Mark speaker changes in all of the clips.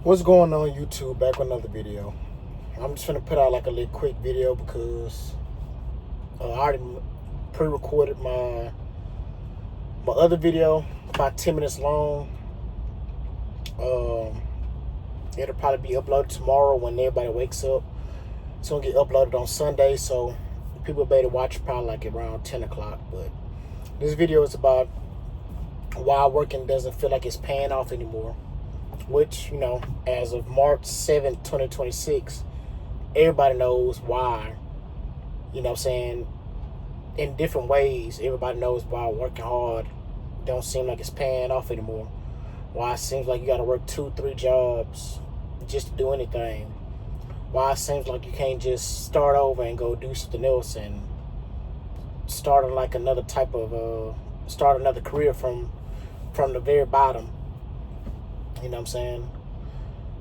Speaker 1: What's going on YouTube? Back with another video. I'm just gonna put out like a little quick video because I already pre-recorded my other video, about 10 minutes long. It'll probably be uploaded tomorrow when everybody wakes up. It's gonna get uploaded on Sunday, so people better watch probably like around 10 o'clock. But this video is about why working doesn't feel like it's paying off anymore. Which, as of March 7th, 2026, everybody knows why. You know what I'm saying? In different ways, everybody knows why working hard don't seem like it's paying off anymore. Why it seems like you got to work 2-3 jobs just to do anything. Why it seems like you can't just start over and go do something else and start like another type of, start another career from the very bottom. You know what I'm saying?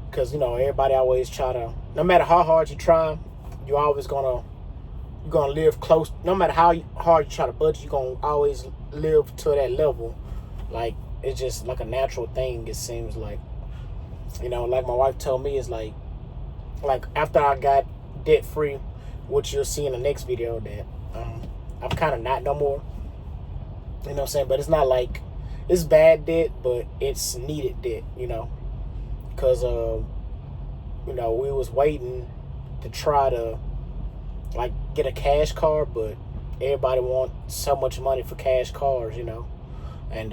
Speaker 1: Because, everybody always try to, no matter how hard you try, you're always you're gonna live close. No matter how hard you try to budget, you're gonna always live to that level. Like, it's just like a natural thing, it seems like. Like my wife told me, it's like after I got debt free, which you'll see in the next video, that I'm kind of not no more. You know what I'm saying? But it's not like it's bad debt, but it's needed debt, because we was waiting to try to like get a cash card, but everybody wants so much money for cash cars, and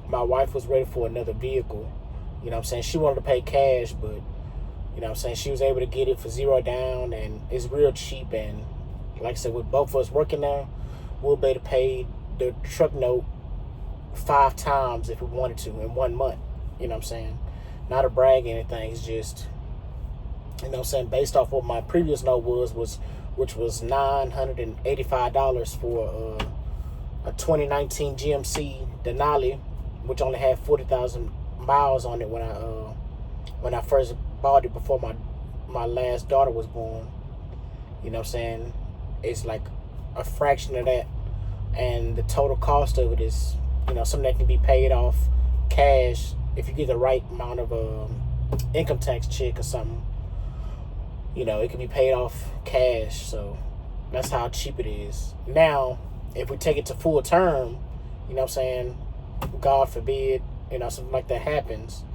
Speaker 1: my wife was ready for another vehicle. You know what I'm saying? She wanted to pay cash, but you know what I'm saying, she was able to get it for $0 down, and it's real cheap. And like I said, with both of us working now, we'll be able to pay the truck note 5 times if we wanted to in 1 month. You know what I'm saying? Not to brag or anything, it's just, based off what my previous note which was $985 for a 2019 GMC Denali, which only had 40,000 miles on it when I first bought it, before my last daughter was born. You know what I'm saying? It's like a fraction of that, and the total cost of it is, something that can be paid off cash if you get the right amount of income tax check or something. It can be paid off cash. So that's how cheap it is. Now, if we take it to full term, God forbid, something like that happens,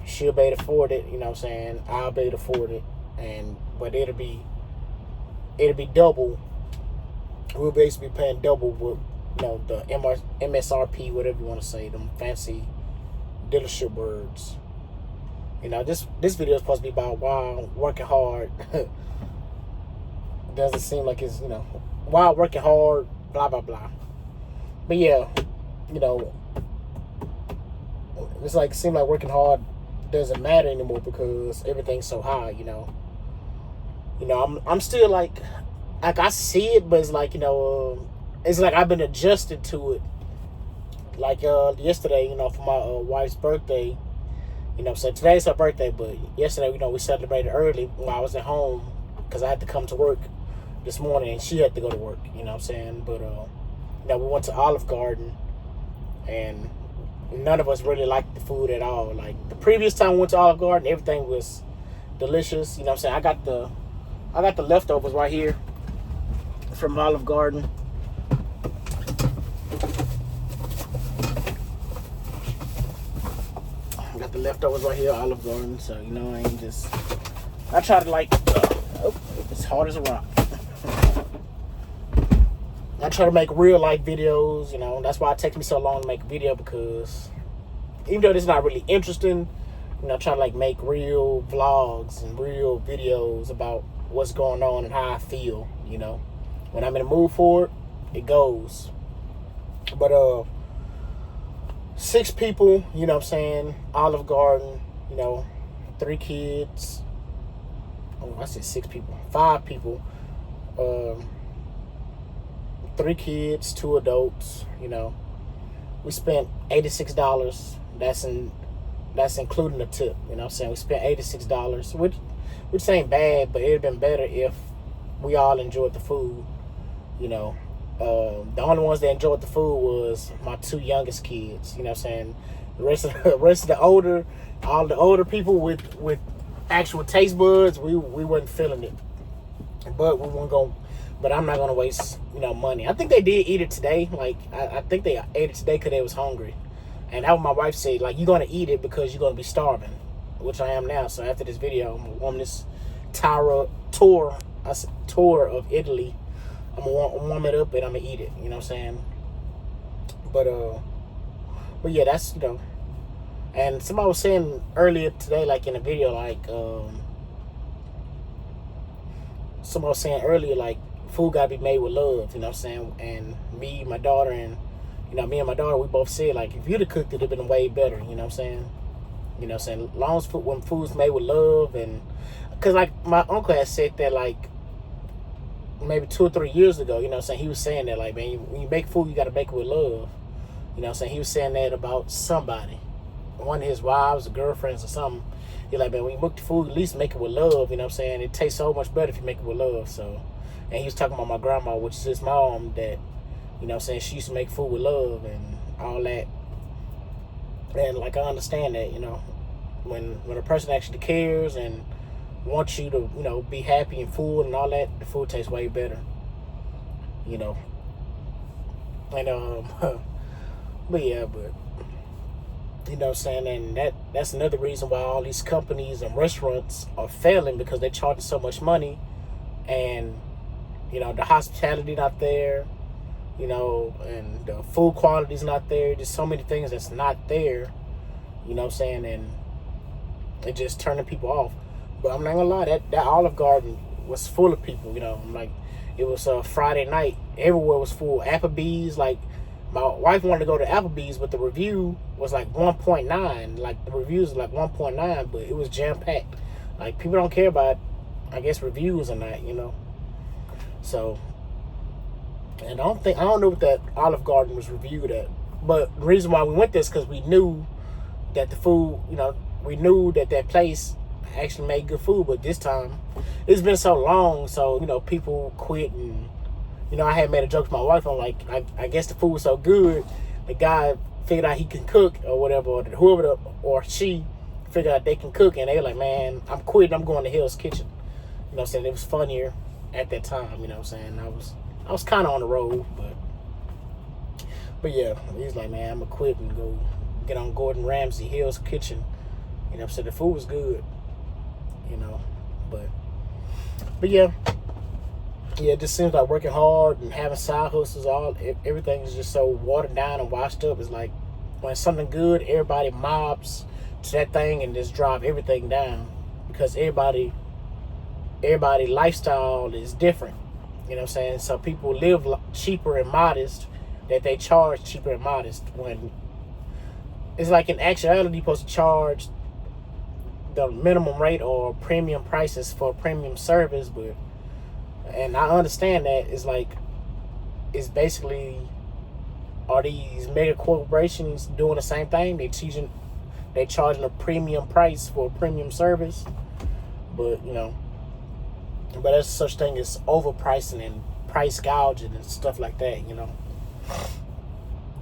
Speaker 1: she'll be able to afford it, I'll be able to afford it, but it'll be double. We'll basically be paying double with, the MSRP, whatever you want to say, them fancy dealership words. This video is supposed to be about why working hard doesn't seem like it's, why working hard, blah, blah, blah. But yeah, it's like, it seems like working hard doesn't matter anymore because everything's so high, I'm still like I see it, but it's like, it's like I've been adjusted to it. Like yesterday, for my wife's birthday, so today's her birthday, but yesterday, we celebrated early while I was at home because I had to come to work this morning and she had to go to work, But we went to Olive Garden, and none of us really liked the food at all. Like the previous time we went to Olive Garden, everything was delicious. I got the leftovers right here from Olive Garden. I got the leftovers right here, Olive Garden. So I try to it's hard as a rock. I try to make real life videos, that's why it takes me so long to make a video, because even though it's not really interesting, I try to make real vlogs and real videos about what's going on and how I feel, When I'm in a mood for it, it goes. But 6 people, Olive Garden, 3 kids. Oh, I said 6 people. 5 people. 3 kids, 2 adults, We spent $86. That's including the tip, We spent $86, which ain't bad, but it'd been better if we all enjoyed the food, The only ones that enjoyed the food was my 2 youngest kids. The rest of the older all the older people with actual taste buds, we wasn't feeling it. But we weren't going. But I'm not gonna waste money. I think they did eat it today. Like I think they ate it today because they was hungry, and that was my wife said. Like you're gonna eat it because you're gonna be starving, which I am now. So after this video, I'm gonna warm this tour of Italy. I'm gonna warm it up and I'm gonna eat it. You know what I'm saying? But yeah, that's And somebody was saying earlier today, like in a video, like somebody was saying earlier, like food gotta be made with love. You know what I'm saying? And me, my daughter, and me and my daughter, we both said like if you'd have cooked it, it'd have been way better. You know what I'm saying? You know what I'm saying? Long as when food's made with love, and because like my uncle had said that like maybe 2 or 3 years ago. You know what I'm saying? He was saying that like, man, when you make food, you gotta make it with love. You know what I'm saying? He was saying that about somebody, one of his wives or girlfriends or something. He's like, man, when you cook the food, at least make it with love. You know what I'm saying? It tastes so much better if you make it with love. So, and he was talking about my grandma, which is his mom, that, you know what I'm saying, she used to make food with love and all that. And like, I understand that, when a person actually cares and wants you to, be happy and full and all that, the food tastes way better. And, but yeah, you know what I'm saying? And that's another reason why all these companies and restaurants are failing, because they're charging so much money, and the hospitality not there, and the food quality's not there. Just so many things that's not there, you know what I'm saying? And it just turning people off. But I'm not gonna lie, that Olive Garden was full of people. Like it was a Friday night, everywhere was full. Applebee's, like my wife wanted to go to Applebee's, but the review was like 1.9. Like the reviews were like 1.9, but it was jam packed. Like people don't care about, I guess, reviews or not, So, and I don't know what that Olive Garden was reviewed at. But the reason why we went there is because we knew that the food, we knew that place actually made good food. But this time, it's been so long, so people quit, and I had made a joke to my wife. I'm like, I guess the food was so good, the guy figured out he can cook or whatever, or whoever or she figured out they can cook, and they were like, man, I'm quitting. I'm going to Hell's Kitchen. You know what I'm saying? It was funnier at that time. You know what I'm saying? I was kind of on the road, but yeah, he's like, man, I'm gonna quit and go get on Gordon Ramsay, Hell's Kitchen. You know what I'm saying? The food was good. But yeah, it just seems like working hard and having side hustles, everything is just so watered down and washed up. It's like when it's something good, everybody mobs to that thing and just drive everything down, because everybody lifestyle is different. You know what I'm saying? So people live cheaper and modest, that they charge cheaper and modest, when it's like in actuality you're supposed to charge the minimum rate or premium prices for premium service. But, and I understand that it's basically, are these mega corporations doing the same thing? They charging a premium price for a premium service, but but there's such thing as overpricing and price gouging and stuff like that, And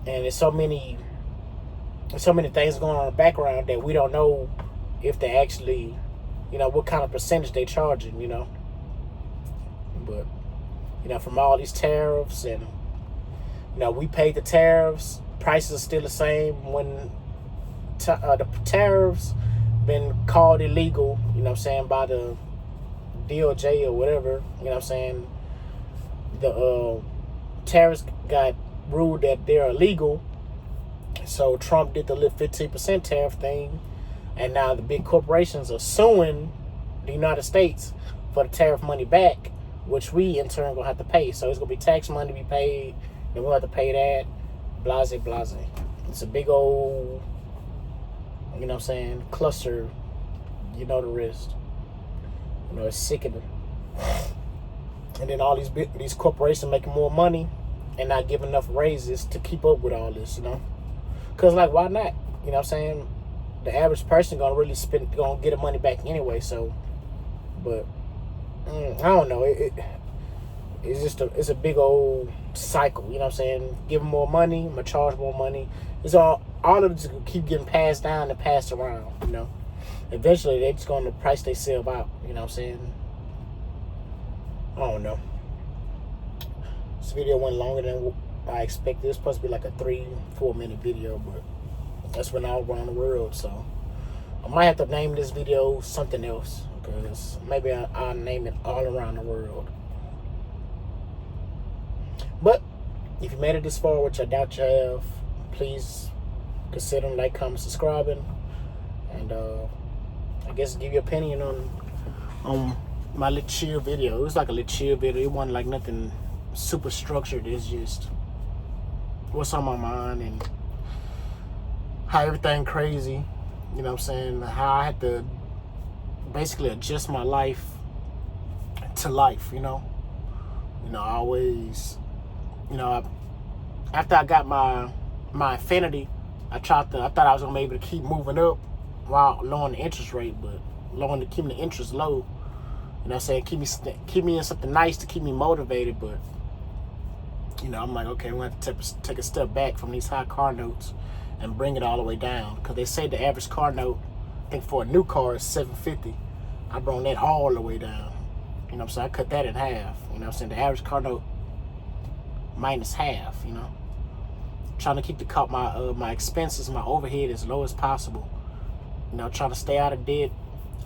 Speaker 1: there's so many things going on in the background that we don't know if they actually, what kind of percentage they charging, But, from all these tariffs, and, we paid the tariffs, prices are still the same when the tariffs been called illegal, by the DOJ or whatever, the tariffs got ruled that they're illegal. So Trump did the 15% tariff thing, and now the big corporations are suing the United States for the tariff money back, which we in turn gonna have to pay. So it's gonna be tax money to be paid, then we'll have to pay that, blase. It's a big old, cluster, the rest. It's sickening. And then all these corporations making more money and not giving enough raises to keep up with all this, Because, like, why not? You know what I'm saying? The average person gonna get the money back anyway, so. But, I don't know. It's a big old cycle, you know what I'm saying? Give them more money, I'm gonna charge more money. all of it just keep getting passed down and passed around, you know. Eventually, they're just going to price themselves out, you know what I'm saying? I don't know. This video went longer than I expected. It's supposed to be like a 3-4 minute video, but that's when all around the world, so I might have to name this video something else, because maybe I'll name it all around the world. But if you made it this far, which I doubt you have, please consider like, comment, subscribing, and I guess give your opinion on my little chill video. It was like a little chill video. It wasn't like nothing super structured. It's just what's on my mind and how everything crazy, you know what I'm saying, how I had to basically adjust my life to life, you know. I always, after I got my Infinity, I thought I was gonna be able to keep moving up while lowering the interest rate, but keeping the interest low. You know what I'm saying? Keep me in something nice to keep me motivated, but I'm like, okay, I'm gonna have to take a step back from these high car notes and bring it all the way down, because they say the average car note, I think for a new car, is $750. I brought that all the way down. You know what I'm saying? I cut that in half. You know what I'm saying? The average car note minus half. Trying to keep my expenses, my overhead as low as possible. Trying to stay out of debt,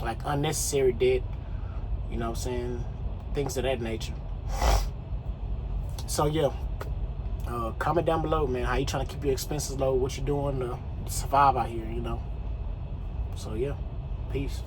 Speaker 1: like unnecessary debt. You know what I'm saying? Things of that nature. So yeah, comment down below, man, how you trying to keep your expenses low, what you doing to survive out here, So yeah, peace.